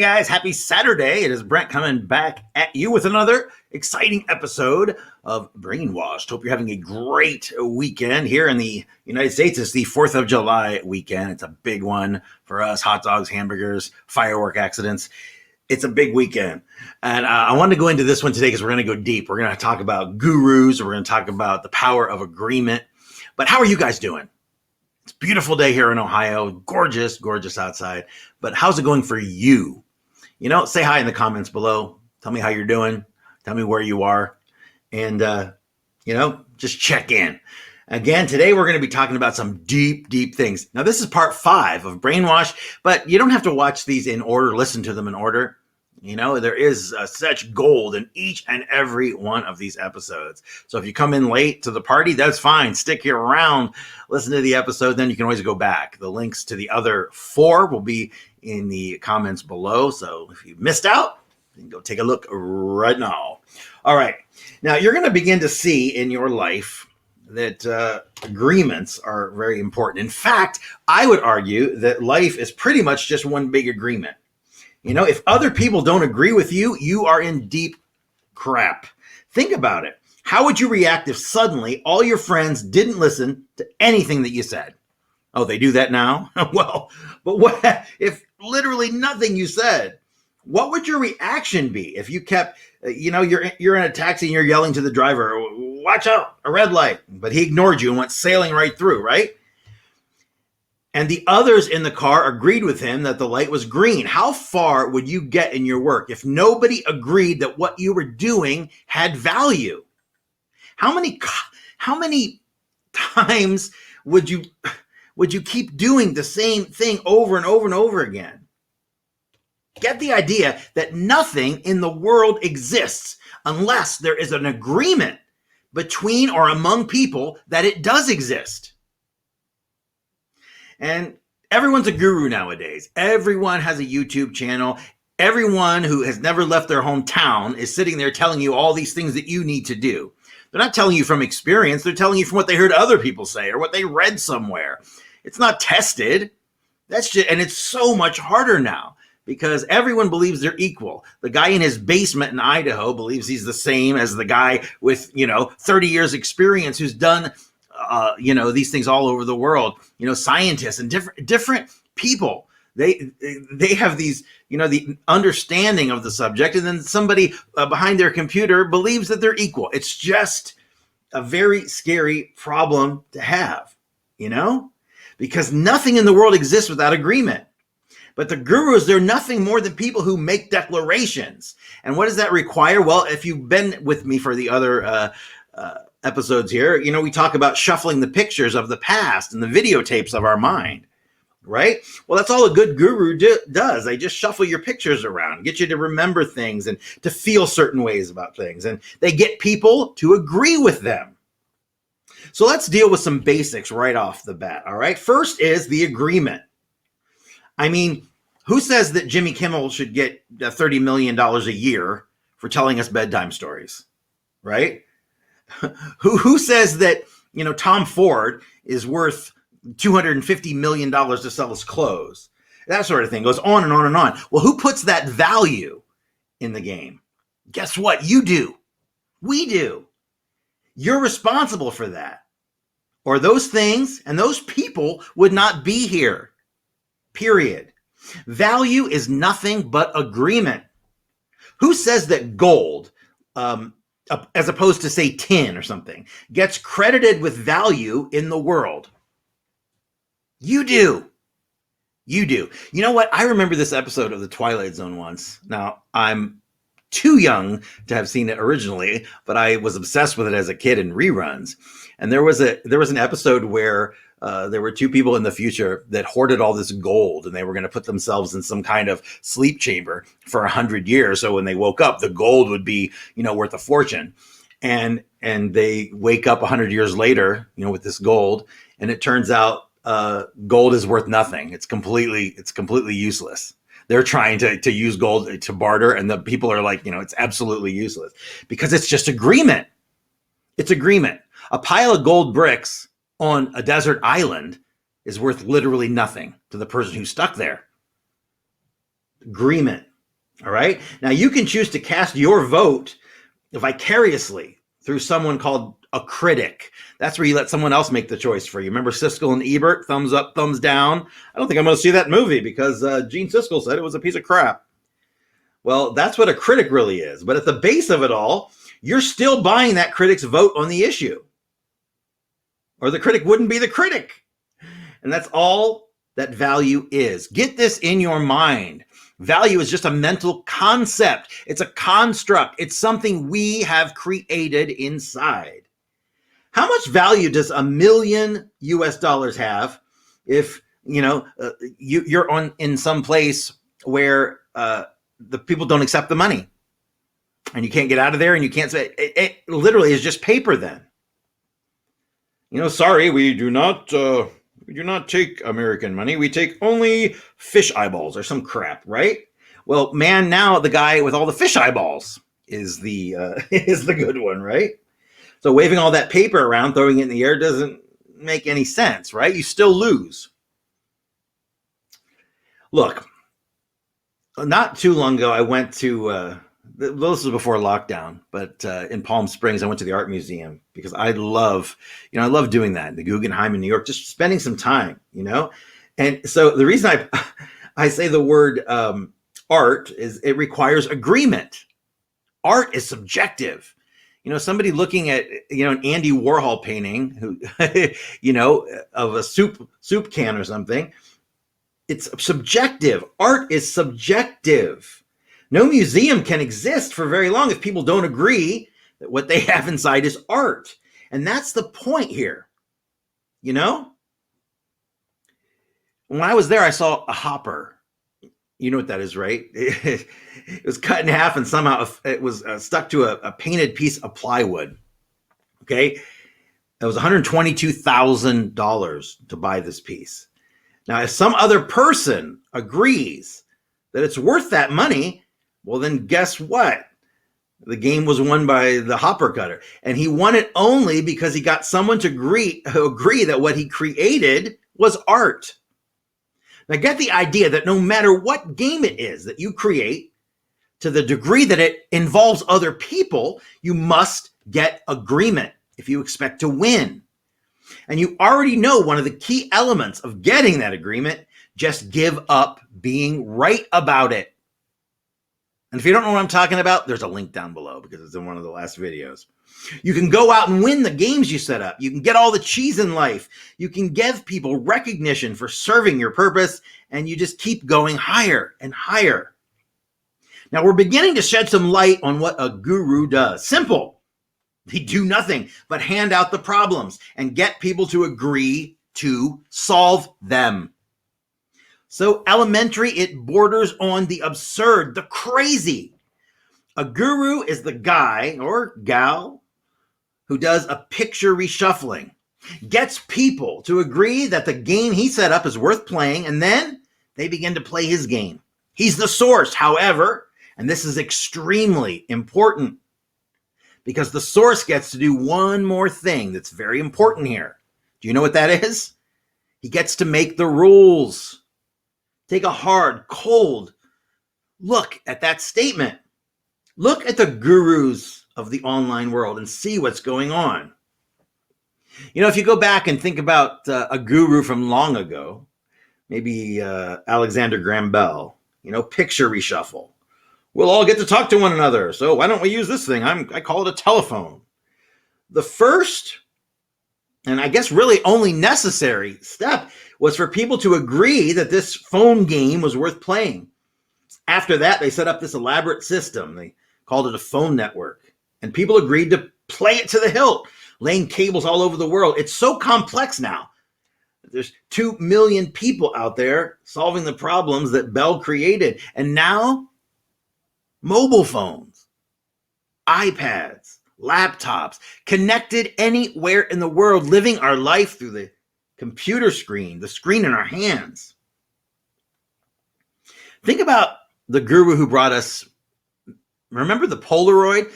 Hey guys, happy Saturday. It is Brent coming back at you with another exciting episode of Brainwashed. Hope you're having a great weekend here in the United States. It's the 4th of July weekend. It's a big one for us. Hot dogs, hamburgers, firework accidents. It's a big weekend. And I wanted to go into this one today because we're going to go deep. We're going to talk about gurus. We're going to talk about the power of agreement. But how are you guys doing? It's a beautiful day here in Ohio. Gorgeous, gorgeous outside. But how's it going for you? Say hi in the comments below. Tell me how you're doing. Tell me where you are. And, just check in. Again, today we're going to be talking about some deep, deep things. Now, this is part 5 of Brainwash, but you don't have to watch these in order, listen to them in order. There is such gold in each and every one of these episodes. So if you come in late to the party, that's fine. Stick here around, listen to the episode, then you can always go back. The links to the other 4 will be in the comments below. So if you missed out, you can go take a look right now. All right. Now, you're going to begin to see in your life that agreements are very important. In fact, I would argue that life is pretty much just one big agreement. If other people don't agree with you, you are in deep crap. Think about it. How would you react if suddenly all your friends didn't listen to anything that you said? Oh, they do that now? Well, but what if literally nothing you said? What would your reaction be if you kept, you're in a taxi and you're yelling to the driver, watch out, a red light, but he ignored you and went sailing right through, right? And the others in the car agreed with him that the light was green. How far would you get in your work if nobody agreed that what you were doing had value? How many times would you keep doing the same thing over and over and over again? Get the idea that nothing in the world exists unless there is an agreement between or among people that it does exist. And everyone's a guru nowadays. Everyone has a YouTube channel. Everyone who has never left their hometown is sitting there telling you all these things that you need to do. They're not telling you from experience. They're telling you from what they heard other people say or what they read somewhere. It's not tested. And it's so much harder now because everyone believes they're equal. The guy in his basement in Idaho believes he's the same as the guy with, 30 years experience who's done these things all over the world, scientists and different people, they have these, the understanding of the subject. And then somebody behind their computer believes that they're equal. It's just a very scary problem to have, because nothing in the world exists without agreement. But the gurus, they're nothing more than people who make declarations. And what does that require? Well, if you've been with me for the other, episodes here, we talk about shuffling the pictures of the past and the videotapes of our mind, right? Well, that's all a good guru does. They just shuffle your pictures around, get you to remember things and to feel certain ways about things. And they get people to agree with them. So let's deal with some basics right off the bat, all right? First is the agreement. I mean, who says that Jimmy Kimmel should get $30 million a year for telling us bedtime stories, right? Who says that, Tom Ford is worth $250 million to sell his clothes? That sort of thing goes on and on and on. Well, who puts that value in the game? Guess what? You do. We do. You're responsible for that. Or those things and those people would not be here. Period. Value is nothing but agreement. Who says that gold, as opposed to, say, tin or something, gets credited with value in the world? You do. You do. You know what? I remember this episode of The Twilight Zone once. Now, I'm too young to have seen it originally, but I was obsessed with it as a kid in reruns. And there was an episode where there were 2 people in the future that hoarded all this gold, and they were going to put themselves in some kind of sleep chamber for 100 years. So when they woke up, the gold would be, worth a fortune. And they wake up 100 years later, with this gold, and it turns out gold is worth nothing. It's completely useless. They're trying to use gold to barter, and the people are like, it's absolutely useless because it's just agreement. It's agreement. A pile of gold bricks on a desert island is worth literally nothing to the person who's stuck there. Agreement. All right. Now you can choose to cast your vote vicariously through someone called a critic. That's where you let someone else make the choice for you. Remember Siskel and Ebert, thumbs up, thumbs down? I don't think I'm going to see that movie because Gene Siskel said it was a piece of crap. Well, that's what a critic really is. But at the base of it all, you're still buying that critic's vote on the issue. Or the critic wouldn't be the critic. And that's all that value is. Get this in your mind. Value is just a mental concept. It's a construct. It's something we have created inside. How much value does $1 million US have if you're on in some place where the people don't accept the money and you can't get out of there and you can't say it literally is just paper then. Sorry, we do not take American money. We take only fish eyeballs or some crap, right? Well, man, now the guy with all the fish eyeballs is the good one, right? So waving all that paper around, throwing it in the air doesn't make any sense, right? You still lose. Look, not too long ago, I went to this was before lockdown, but in Palm Springs, I went to the art museum because I love doing that. The Guggenheim in New York, just spending some time, And so the reason I say the word art is it requires agreement. Art is subjective. Somebody looking at an Andy Warhol painting who of a soup can or something. It's subjective. Art is subjective. No museum can exist for very long if people don't agree that what they have inside is art. And that's the point here. When I was there, I saw a hopper. You know what that is, right? It was cut in half and somehow it was stuck to a painted piece of plywood. Okay. It was $122,000 to buy this piece. Now, if some other person agrees that it's worth that money, well, then guess what? The game was won by the hopper cutter. And he won it only because he got someone to agree that what he created was art. Now, get the idea that no matter what game it is that you create, to the degree that it involves other people, you must get agreement if you expect to win. And you already know one of the key elements of getting that agreement: just give up being right about it. And if you don't know what I'm talking about, there's a link down below because it's in one of the last videos. You can go out and win the games you set up. You can get all the cheese in life. You can give people recognition for serving your purpose, and you just keep going higher and higher. Now, we're beginning to shed some light on what a guru does. Simple. They do nothing but hand out the problems and get people to agree to solve them. So elementary, it borders on the absurd, the crazy. A guru is the guy or gal who does a picture reshuffling, gets people to agree that the game he set up is worth playing, and then they begin to play his game. He's the source, however, and this is extremely important because the source gets to do one more thing that's very important here. Do you know what that is? He gets to make the rules. Take a hard, cold look at that statement. Look at the gurus of the online world and see what's going on. If you go back and think about a guru from long ago, maybe Alexander Graham Bell, picture reshuffle. We'll all get to talk to one another. So why don't we use this thing? I call it a telephone. The first, and I guess really only necessary step, was for people to agree that this phone game was worth playing. After that, they set up this elaborate system. They called it a phone network. And people agreed to play it to the hilt, laying cables all over the world. It's so complex now. There's 2 million people out there solving the problems that Bell created. And now, mobile phones, iPads, laptops, connected anywhere in the world, living our life through the computer screen, the screen in our hands. Think about the guru who brought us, remember the Polaroid?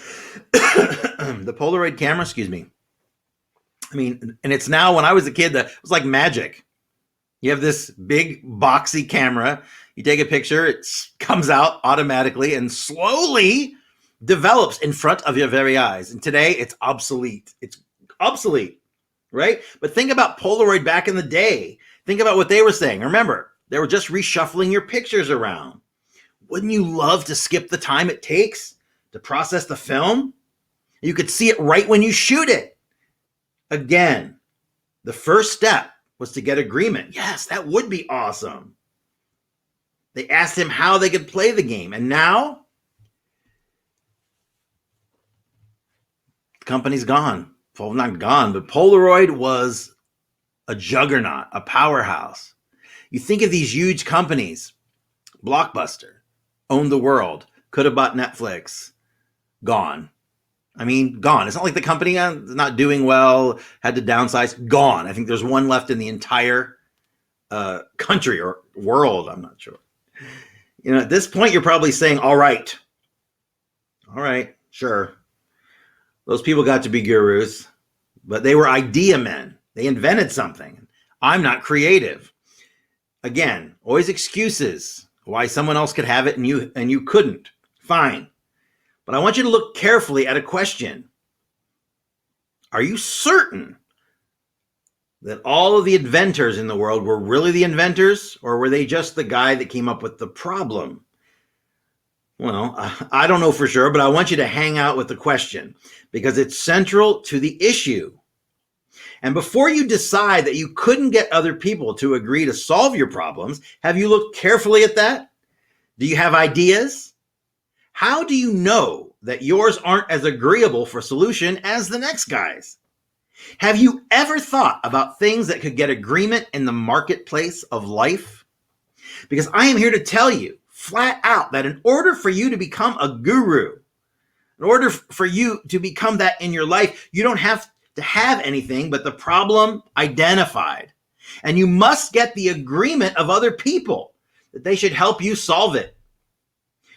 The Polaroid camera, excuse me. And it's now, when I was a kid, that was like magic. You have this big boxy camera, You take a picture, it comes out automatically and slowly develops in front of your very eyes. And today it's obsolete. It's obsolete, right? But think about Polaroid back in the day. Think about what they were saying. Remember, they were just reshuffling your pictures around. Wouldn't you love to skip the time it takes to process the film? You could see it right when you shoot it. Again, the first step was to get agreement. Yes, that would be awesome. They asked him how they could play the game. And now, the company's gone. Well, not gone, but Polaroid was a juggernaut, a powerhouse. You think of these huge companies, Blockbuster, owned the world, could have bought Netflix, gone. I mean, gone. It's not like the company is not doing well, had to downsize, gone. I think there's one left in the entire country or world. I'm not sure. At this point, you're probably saying, all right, sure. Those people got to be gurus, but they were idea men. They invented something. I'm not creative. Again, always excuses why someone else could have it and you couldn't. Fine. But I want you to look carefully at a question. Are you certain that all of the inventors in the world were really the inventors, or were they just the guy that came up with the problem? Well, I don't know for sure, but I want you to hang out with the question because it's central to the issue. And before you decide that you couldn't get other people to agree to solve your problems, have you looked carefully at that? Do you have ideas? How do you know that yours aren't as agreeable for solution as the next guy's? Have you ever thought about things that could get agreement in the marketplace of life? Because I am here to tell you flat out that in order for you to become a guru, in order for you to become that in your life, you don't have to have anything but the problem identified. And you must get the agreement of other people that they should help you solve it.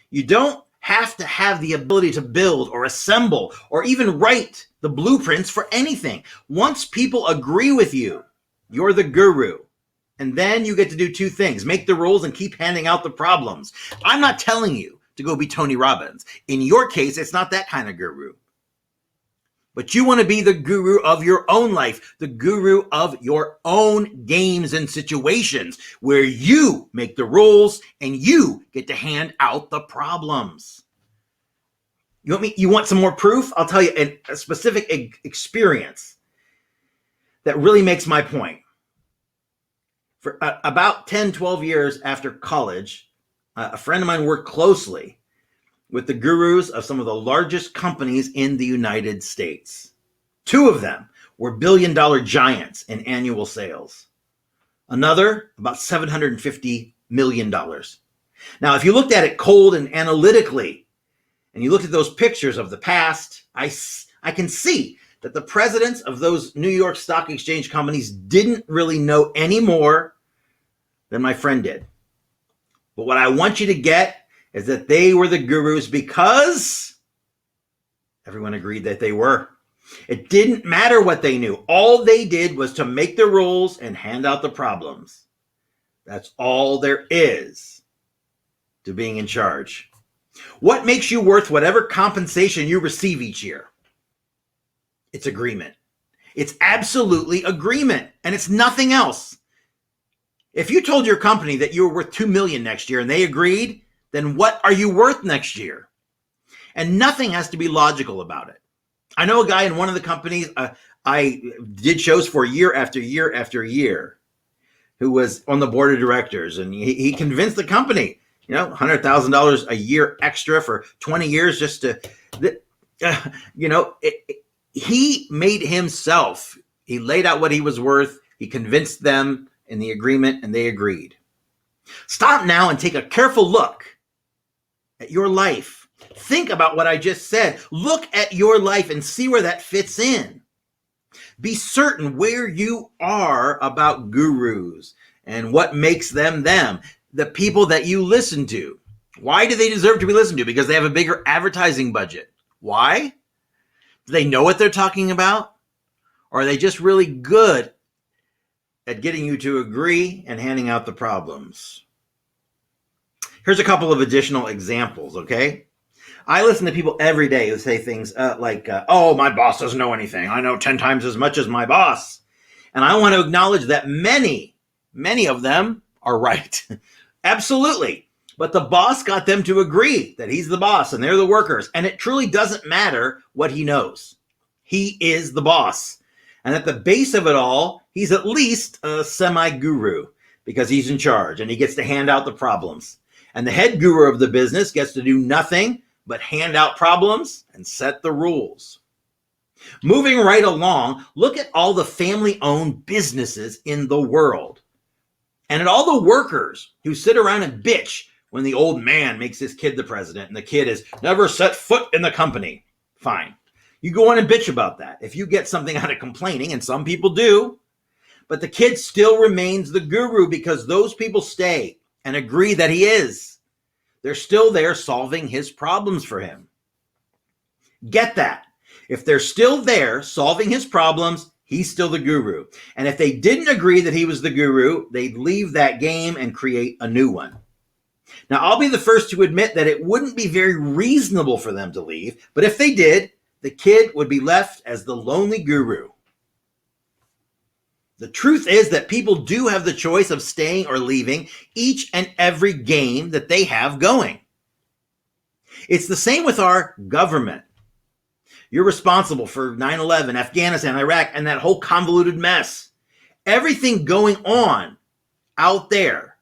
You don't have to have the ability to build or assemble or even write the blueprints for anything. Once people agree with you, you're the guru. And then you get to do two things: make the rules and keep handing out the problems. I'm not telling you to go be Tony Robbins. In your case, it's not that kind of guru. But you want to be the guru of your own life, the guru of your own games and situations where you make the rules and you get to hand out the problems. You want some more proof? I'll tell you a specific experience that really makes my point. For about 10, 12 years after college, a friend of mine worked closely with the gurus of some of the largest companies in the United States. Two of them were billion-dollar giants in annual sales. Another, about $750 million. Now, if you looked at it cold and analytically, and you looked at those pictures of the past, I can see that the presidents of those New York Stock Exchange companies didn't really know any more than my friend did. But what I want you to get is that they were the gurus because everyone agreed that they were. It didn't matter what they knew. All they did was to make the rules and hand out the problems. That's all there is to being in charge. What makes you worth whatever compensation you receive each year? It's agreement. It's absolutely agreement, and it's nothing else. If you told your company that you were worth $2 million next year and they agreed, then what are you worth next year? And nothing has to be logical about it. I know a guy in one of the companies I did shows for year after year after year who was on the board of directors, and he convinced the company, $100,000 a year extra for 20 years just to, he made himself, he laid out what he was worth, he convinced them in the agreement, and they agreed. Stop now and take a careful look at your life. Think about what I just said. Look at your life and see where that fits in. Be certain where you are about gurus and what makes them them. The people that you listen to. Why do they deserve to be listened to? Because they have a bigger advertising budget. Why? Do they know what they're talking about? Or are they just really good at getting you to agree and handing out the problems? Here's a couple of additional examples, okay? I listen to people every day who say things oh, my boss doesn't know anything. I know 10 times as much as my boss. And I want to acknowledge that many of them are right. Absolutely. But the boss got them to agree that he's the boss and they're the workers. And it truly doesn't matter what he knows. He is the boss. And at the base of it all, he's at least a semi-guru because he's in charge and he gets to hand out the problems. And the head guru of the business gets to do nothing but hand out problems and set the rules. Moving right along, look at all the family-owned businesses in the world. And at all the workers who sit around and bitch when the old man makes his kid the president and the kid has never set foot in the company. Fine. You go on and bitch about that. If you get something out of complaining, and some people do, but the kid still remains the guru because those people stay and agree that he is. They're still there solving his problems for him. Get that. If they're still there solving his problems, he's still the guru. And if they didn't agree that he was the guru, they'd leave that game and create a new one. Now, I'll be the first to admit that it wouldn't be very reasonable for them to leave, but if they did, the kid would be left as the lonely guru. The truth is that people do have the choice of staying or leaving each and every game that they have going. It's the same with our government. You're responsible for 9/11, Afghanistan, Iraq, and that whole convoluted mess. Everything going on out there.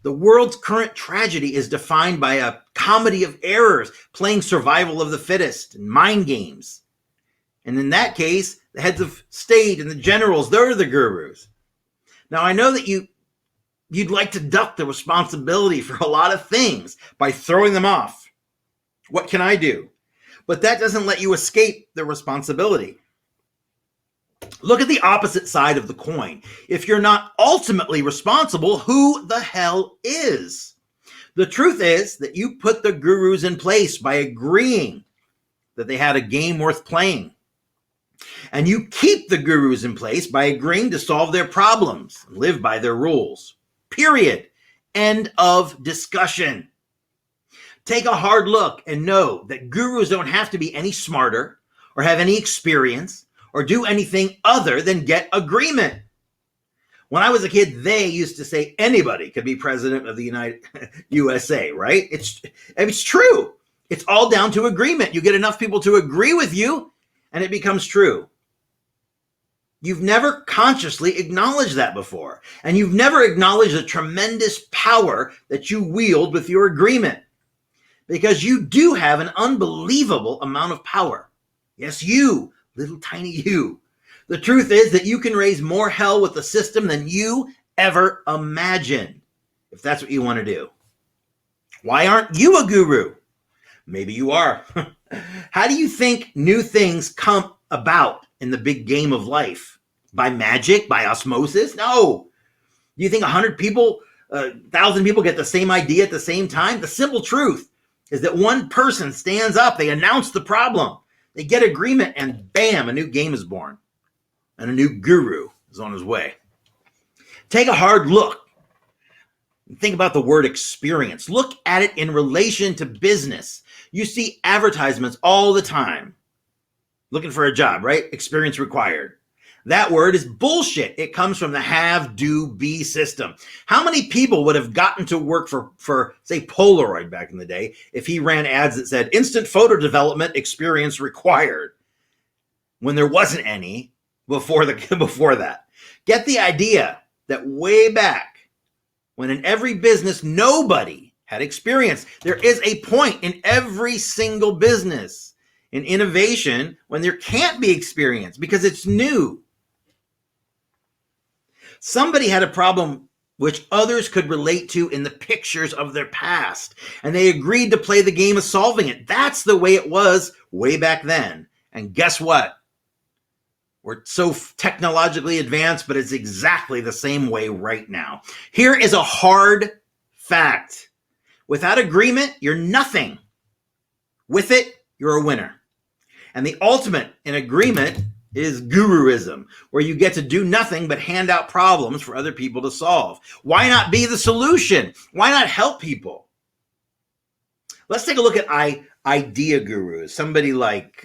The world's current tragedy is defined by a comedy of errors, playing survival of the fittest and mind games. And in that case, the heads of state and the generals, they're the gurus. Now, I know that you'd like to duck the responsibility for a lot of things by throwing them off. What can I do? But that doesn't let you escape the responsibility. Look at the opposite side of the coin. If you're not ultimately responsible, who the hell is? The truth is that you put the gurus in place by agreeing that they had a game worth playing. And you keep the gurus in place by agreeing to solve their problems and live by their rules. Period. End of discussion. Take a hard look and know that gurus don't have to be any smarter or have any experience or do anything other than get agreement. When I was a kid, they used to say anybody could be president of the USA, right? It's true. It's all down to agreement. You get enough people to agree with you and it becomes true. You've never consciously acknowledged that before. And you've never acknowledged the tremendous power that you wield with your agreement. Because you do have an unbelievable amount of power. Yes, you, little tiny you. The truth is that you can raise more hell with the system than you ever imagined, if that's what you want to do. Why aren't you a guru? Maybe you are. How do you think new things come about in the big game of life? By magic? By osmosis? No. Do you think 100 people, 1,000 people get the same idea at the same time? The simple truth is that one person stands up, they announce the problem, they get agreement, and bam, a new game is born. And a new guru is on his way. Take a hard look. Think about the word experience. Look at it in relation to business. You see advertisements all the time. Looking for a job, right? Experience required. That word is bullshit. It comes from the have, do, be system. How many people would have gotten to work for say, Polaroid back in the day if he ran ads that said instant photo development experience required when there wasn't any before that? Get the idea that way back when in every business nobody had experience. There is a point in every single business in innovation when there can't be experience because it's new. Somebody had a problem which others could relate to in the pictures of their past, and they agreed to play the game of solving it. That's the way it was way back then. And guess what? We're so technologically advanced, but it's exactly the same way right now. Here is a hard fact. Without agreement, you're nothing. With it, you're a winner. And the ultimate in agreement is guruism, where you get to do nothing but hand out problems for other people to solve. Why not be the solution? Why not help people? Let's take a look at idea gurus. Somebody like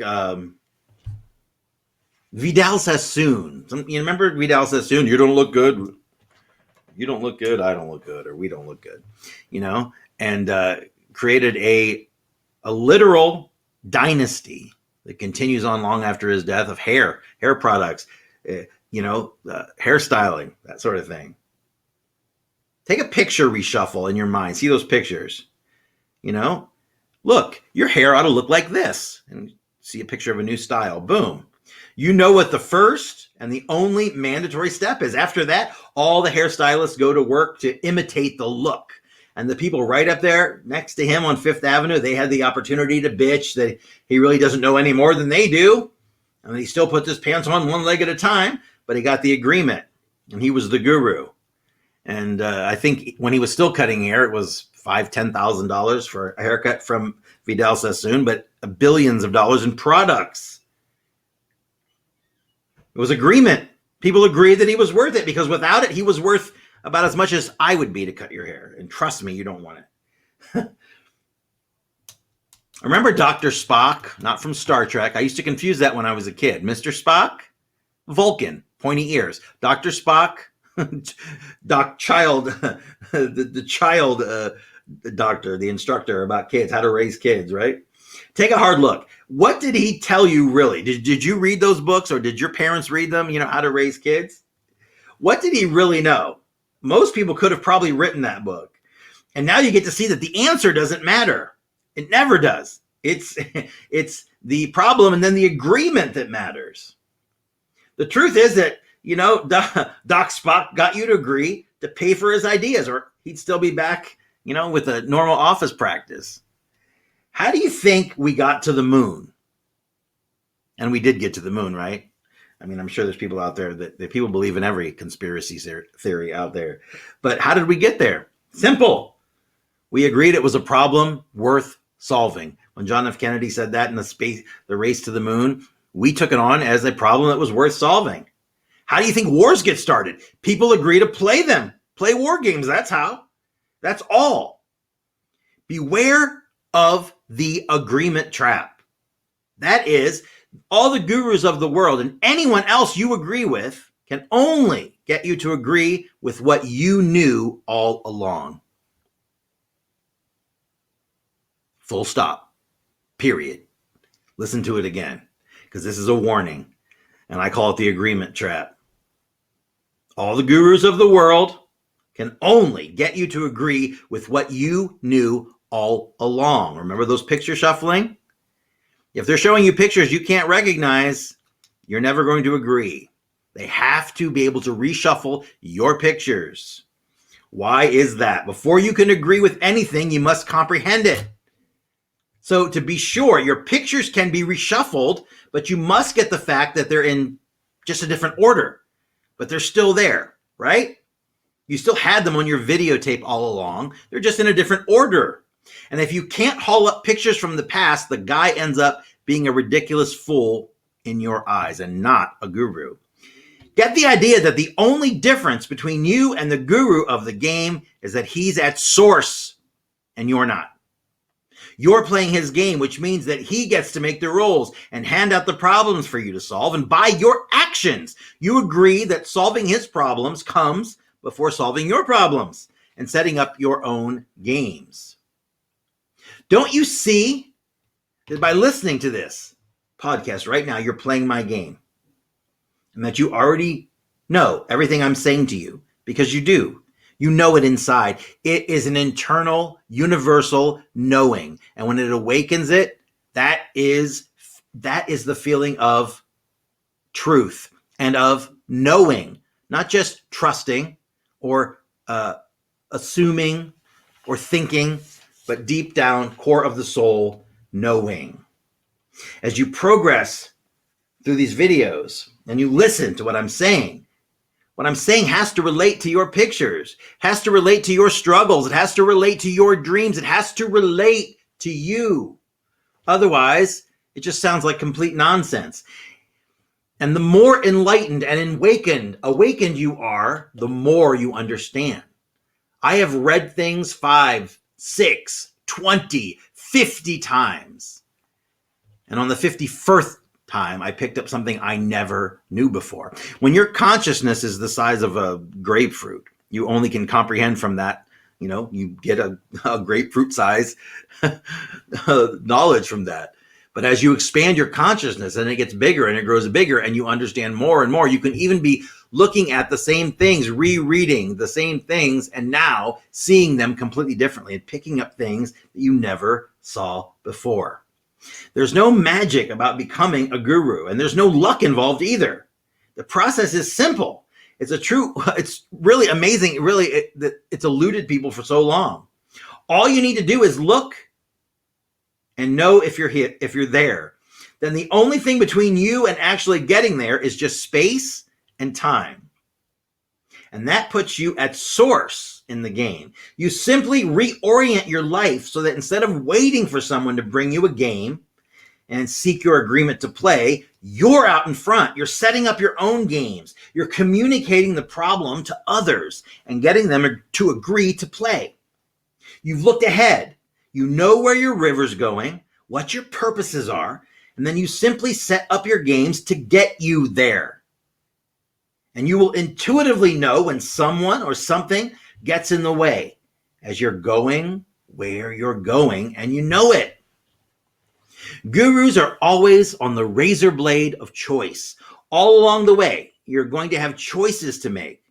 Vidal Sassoon. You remember Vidal Sassoon? You don't look good. You don't look good. I don't look good. Or we don't look good. And created a literal dynasty that continues on long after his death of hair products, hairstyling, that sort of thing. Take a picture reshuffle in your mind. See those pictures. Look, your hair ought to look like this. And see a picture of a new style. Boom. You know what the first and the only mandatory step is. After that, all the hairstylists go to work to imitate the look. And the people right up there next to him on Fifth Avenue, they had the opportunity to bitch that he really doesn't know any more than they do. And he still puts his pants on one leg at a time, but he got the agreement. And he was the guru. And I think when he was still cutting hair, it was $5,000, $10,000 for a haircut from Vidal Sassoon, but billions of dollars in products. It was agreement. People agreed that he was worth it, because without it, he was worth about as much as I would be to cut your hair. And trust me, you don't want it. Remember Dr. Spock? Not from Star Trek. I used to confuse that when I was a kid. Mr. Spock? Vulcan, pointy ears. Dr. Spock? Doc Child, the child doctor, the instructor about kids, how to raise kids, right? Take a hard look. What did he tell you really? Did you read those books, or did your parents read them, how to raise kids? What did he really know? Most people could have probably written that book. And now you get to see that the answer doesn't matter. It never does. It's the problem and then the agreement that matters. The truth is that, Doc Spock got you to agree to pay for his ideas, or he'd still be back, with a normal office practice. How do you think we got to the moon? And we did get to the moon, right? I mean, I'm sure there's people out there that people believe in every conspiracy theory out there. But how did we get there? Simple. We agreed it was a problem worth solving. When John F. Kennedy said that in the race to the moon, we took it on as a problem that was worth solving. How do you think wars get started? People agree to play them. Play war games. That's how. That's all. Beware of the agreement trap. That is, all the gurus of the world and anyone else you agree with can only get you to agree with what you knew all along. Full stop. Period. Listen to it again, because this is a warning, and I call it the agreement trap. All the gurus of the world can only get you to agree with what you knew all along. Remember those picture shuffling? If they're showing you pictures you can't recognize, you're never going to agree. They have to be able to reshuffle your pictures. Why is that? Before you can agree with anything, you must comprehend it. So to be sure, your pictures can be reshuffled, but you must get the fact that they're in just a different order, but they're still there, right? You still had them on your videotape all along. They're just in a different order. And if you can't haul up pictures from the past, the guy ends up being a ridiculous fool in your eyes and not a guru. Get the idea that the only difference between you and the guru of the game is that he's at source and you're not. You're playing his game, which means that he gets to make the rules and hand out the problems for you to solve. And by your actions, you agree that solving his problems comes before solving your problems and setting up your own games. Don't you see that by listening to this podcast right now, you're playing my game, and that you already know everything I'm saying to you, because you do. You know it inside. It is an internal, universal knowing. And when it awakens it, that is the feeling of truth and of knowing, not just trusting or assuming or thinking, but deep down, core of the soul, knowing. As you progress through these videos and you listen to what I'm saying has to relate to your pictures, has to relate to your struggles, it has to relate to your dreams, it has to relate to you. Otherwise, it just sounds like complete nonsense. And the more enlightened and awakened you are, the more you understand. I have read things 5, 6, 20, 50 times. And on the 51st time, I picked up something I never knew before. When your consciousness is the size of a grapefruit, you only can comprehend from that. You get a grapefruit size knowledge from that. But as you expand your consciousness and it gets bigger and it grows bigger and you understand more and more, you can even be looking at the same things, rereading the same things, and now seeing them completely differently and picking up things that you never saw before. There's no magic about becoming a guru, and there's no luck involved either. The process is simple. It's really amazing. It's eluded people for so long. All you need to do is look and know if you're there. Then the only thing between you and actually getting there is just space and time. And that puts you at source in the game. You simply reorient your life so that instead of waiting for someone to bring you a game and seek your agreement to play, you're out in front. You're setting up your own games. You're communicating the problem to others and getting them to agree to play. You've looked ahead. You know where your river's going, what your purposes are, and then you simply set up your games to get you there. And you will intuitively know when someone or something gets in the way as you're going where you're going, and you know it. Gurus are always on the razor blade of choice. All along the way, you're going to have choices to make.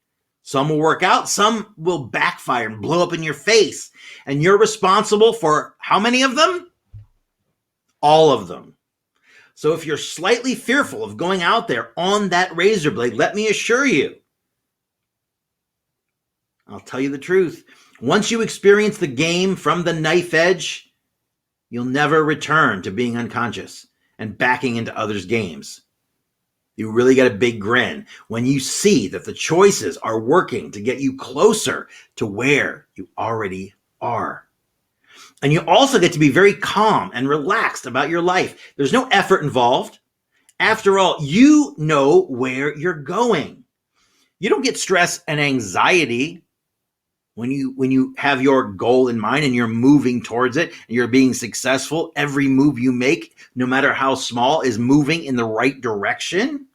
Some will work out, some will backfire and blow up in your face. And you're responsible for how many of them? All of them. So if you're slightly fearful of going out there on that razor blade, let me assure you, I'll tell you the truth. Once you experience the game from the knife edge, you'll never return to being unconscious and backing into others' games. You really get a big grin when you see that the choices are working to get you closer to where you already are. And you also get to be very calm and relaxed about your life. There's no effort involved. After all, you know where you're going. You don't get stress and anxiety when you have your goal in mind and you're moving towards it and you're being successful. Every move you make, no matter how small, is moving in the right direction.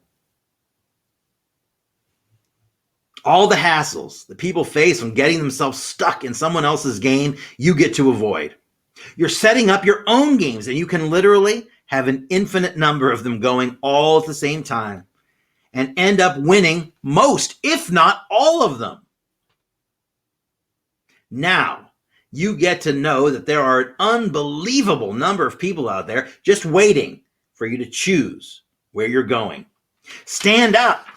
All the hassles that people face from getting themselves stuck in someone else's game, you get to avoid. You're setting up your own games, and you can literally have an infinite number of them going all at the same time and end up winning most, if not all of them. Now, you get to know that there are an unbelievable number of people out there just waiting for you to choose where you're going. Stand up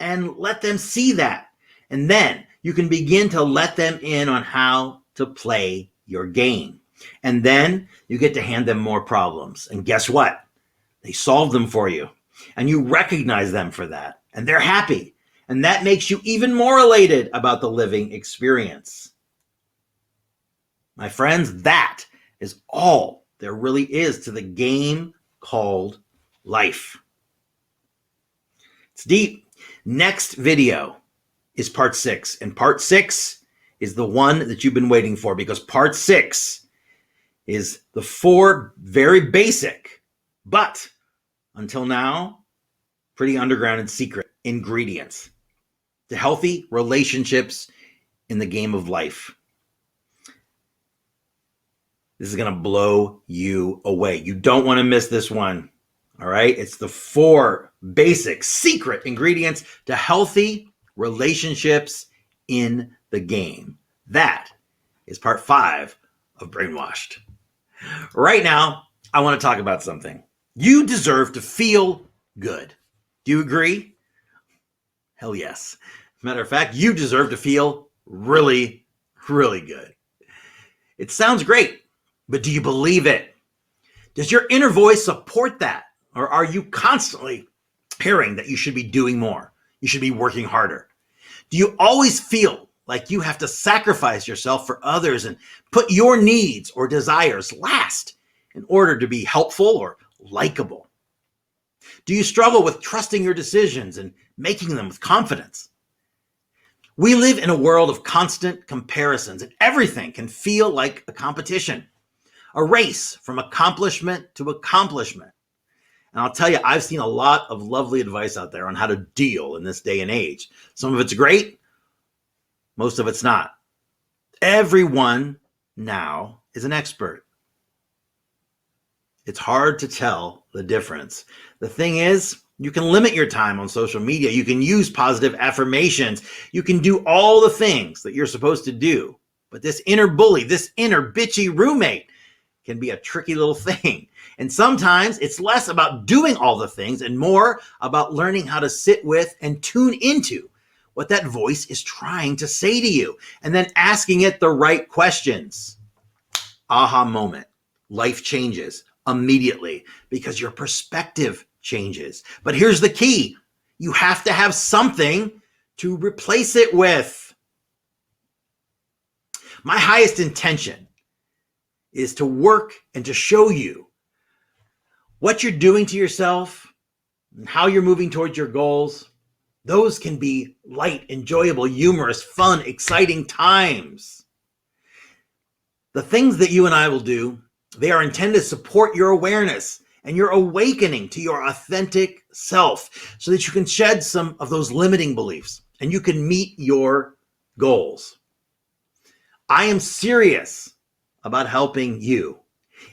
and let them see that. And then you can begin to let them in on how to play your game. And then you get to hand them more problems. And guess what? They solve them for you. And you recognize them for that. And they're happy. And that makes you even more elated about the living experience. My friends, that is all there really is to the game called life. It's deep. Next video is part 6. And part 6 is the one that you've been waiting for, because part 6 is the 4 very basic, but until now, pretty underground and secret ingredients to healthy relationships in the game of life. This is going to blow you away. You don't want to miss this one. All right. It's the 4 basic secret ingredients to healthy relationships in the game. That is part 5 of Brainwashed. Right now, I want to talk about something. You deserve to feel good. Do you agree? Hell yes. Matter of fact, you deserve to feel really, really good. It sounds great, but do you believe it? Does your inner voice support that? Or are you constantly hearing that you should be doing more? You should be working harder? Do you always feel like you have to sacrifice yourself for others and put your needs or desires last in order to be helpful or likable? Do you struggle with trusting your decisions and making them with confidence? We live in a world of constant comparisons, and everything can feel like a competition, a race from accomplishment to accomplishment. And I'll tell you, I've seen a lot of lovely advice out there on how to deal in this day and age. Some of it's great, most of it's not. Everyone now is an expert. It's hard to tell the difference. The thing is, you can limit your time on social media. You can use positive affirmations. You can do all the things that you're supposed to do. But this inner bully, this inner bitchy roommate can be a tricky little thing. And sometimes it's less about doing all the things and more about learning how to sit with and tune into what that voice is trying to say to you, and then asking it the right questions. Aha moment. Life changes immediately because your perspective changes. But here's the key. You have to have something to replace it with. My highest intention is to work and to show you what you're doing to yourself and how you're moving towards your goals. Those can be light, enjoyable, humorous, fun, exciting times. The things that you and I will do, they are intended to support your awareness and your awakening to your authentic self so that you can shed some of those limiting beliefs and you can meet your goals. I am serious about helping you.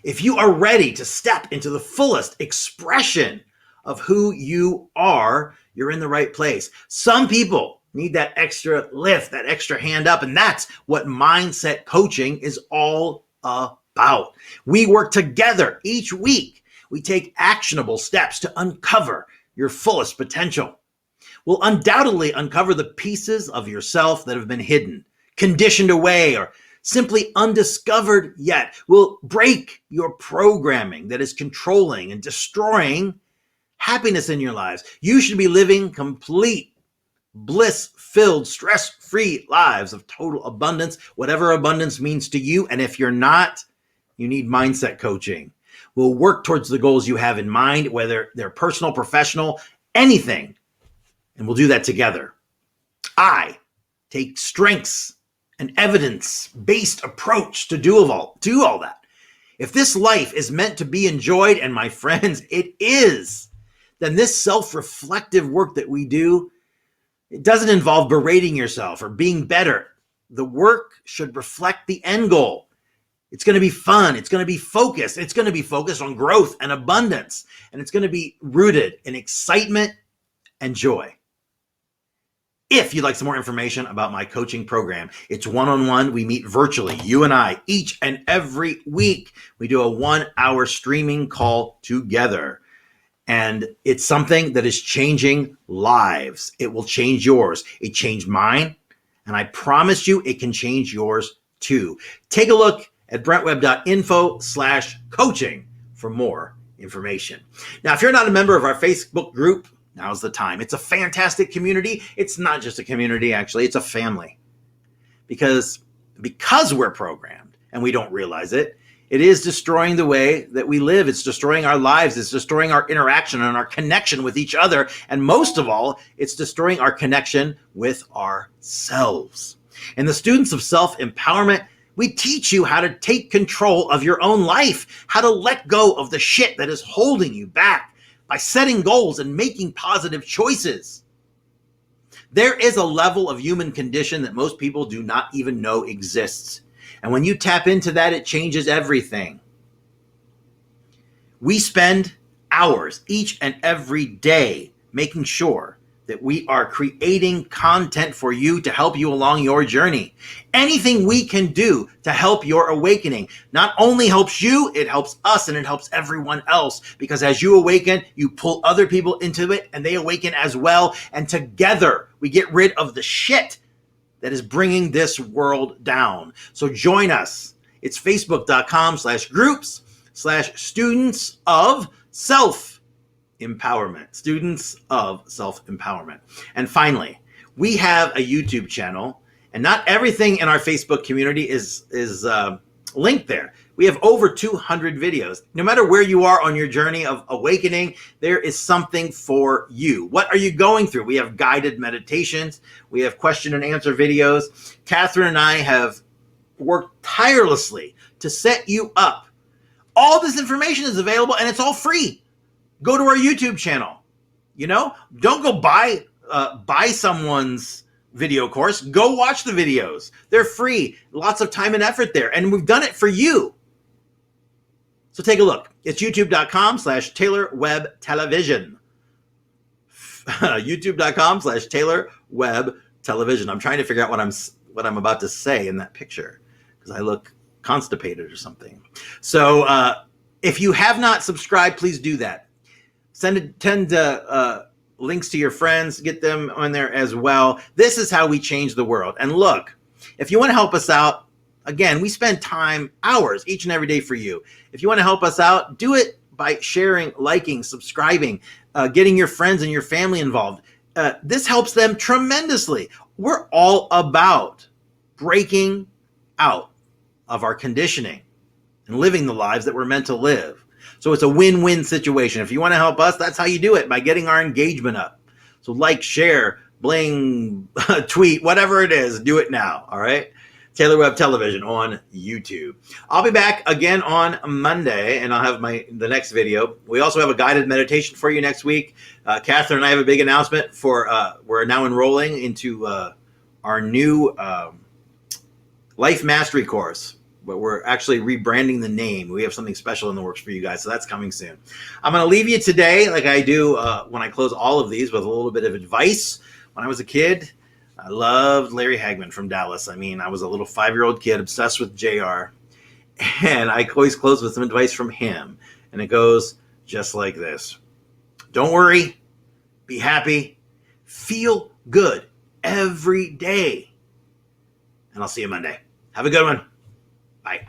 If you are ready to step into the fullest expression of who you are, you're in the right place. Some people need that extra lift, that extra hand up, and that's what mindset coaching is all about. We work together each week. We take actionable steps to uncover your fullest potential. We'll undoubtedly uncover the pieces of yourself that have been hidden, conditioned away, or simply undiscovered yet. We'll break your programming that is controlling and destroying happiness in your lives. You should be living complete, bliss-filled, stress-free lives of total abundance, whatever abundance means to you. And if you're not, you need mindset coaching. We'll work towards the goals you have in mind, whether they're personal, professional, anything. And we'll do that together. I take strengths and evidence-based approach to do all that. If this life is meant to be enjoyed, and my friends, it is, then this self-reflective work that we do, it doesn't involve berating yourself or being better. The work should reflect the end goal. It's going to be fun. It's going to be focused. It's going to be focused on growth and abundance. And it's going to be rooted in excitement and joy. If you'd like some more information about my coaching program, it's one-on-one. We meet virtually, you and I, each and every week. We do a 1-hour streaming call together. And it's something that is changing lives. It will change yours. It changed mine. And I promise you it can change yours too. Take a look at brentwebb.info/coaching for more information. Now, if you're not a member of our Facebook group, now's the time. It's a fantastic community. It's not just a community, actually. It's a family. Because we're programmed and we don't realize it, it is destroying the way that we live. It's destroying our lives. It's destroying our interaction and our connection with each other. And most of all, it's destroying our connection with ourselves. In the Students of Self-Empowerment, we teach you how to take control of your own life, how to let go of the shit that is holding you back by setting goals and making positive choices. There is a level of human condition that most people do not even know exists. And when you tap into that, it changes everything. We spend hours each and every day making sure that we are creating content for you to help you along your journey. Anything we can do to help your awakening not only helps you, it helps us and it helps everyone else. Because as you awaken, you pull other people into it and they awaken as well. And together we get rid of the shit that is bringing this world down. So join us. It's facebook.com/groups/students of self-empowerment. Students of self-empowerment. And finally, we have a YouTube channel, and not everything in our Facebook community is link there. We have over 200 videos. No matter where you are on your journey of awakening, there is something for you. What are you going through? We have guided meditations. We have question and answer videos. Catherine and I have worked tirelessly to set you up. All this information is available and it's all free. Go to our YouTube channel. Don't go buy someone's video course. Go watch the videos. They're free. Lots of time and effort there. And we've done it for you. So take a look. It's youtube.com/Taylor Webb Television. youtube.com/Taylor Webb Television. I'm trying to figure out what I'm about to say in that picture because I look constipated or something. So if you have not subscribed, please do that. Send links to your friends, get them on there as well. This is how we change the world. And look, if you want to help us out, again, we spend time, hours each and every day for you. If you want to help us out, do it by sharing, liking, subscribing, getting your friends and your family involved. This helps them tremendously. We're all about breaking out of our conditioning and living the lives that we're meant to live. So it's a win-win situation. If you want to help us, that's how you do it, by getting our engagement up. So like, share, bling, tweet, whatever it is, do it now, all right? Taylor Webb Television on YouTube. I'll be back again on Monday, and I'll have the next video. We also have a guided meditation for you next week. Catherine and I have a big announcement for, we're now enrolling into our new Life Mastery course. But we're actually rebranding the name. We have something special in the works for you guys, so that's coming soon. I'm going to leave you today, like I do when I close all of these, with a little bit of advice. When I was a kid, I loved Larry Hagman from Dallas. I mean, I was a little 5-year-old kid obsessed with JR, and I always close with some advice from him, and it goes just like this. Don't worry, be happy, feel good every day, and I'll see you Monday. Have a good one. Bye.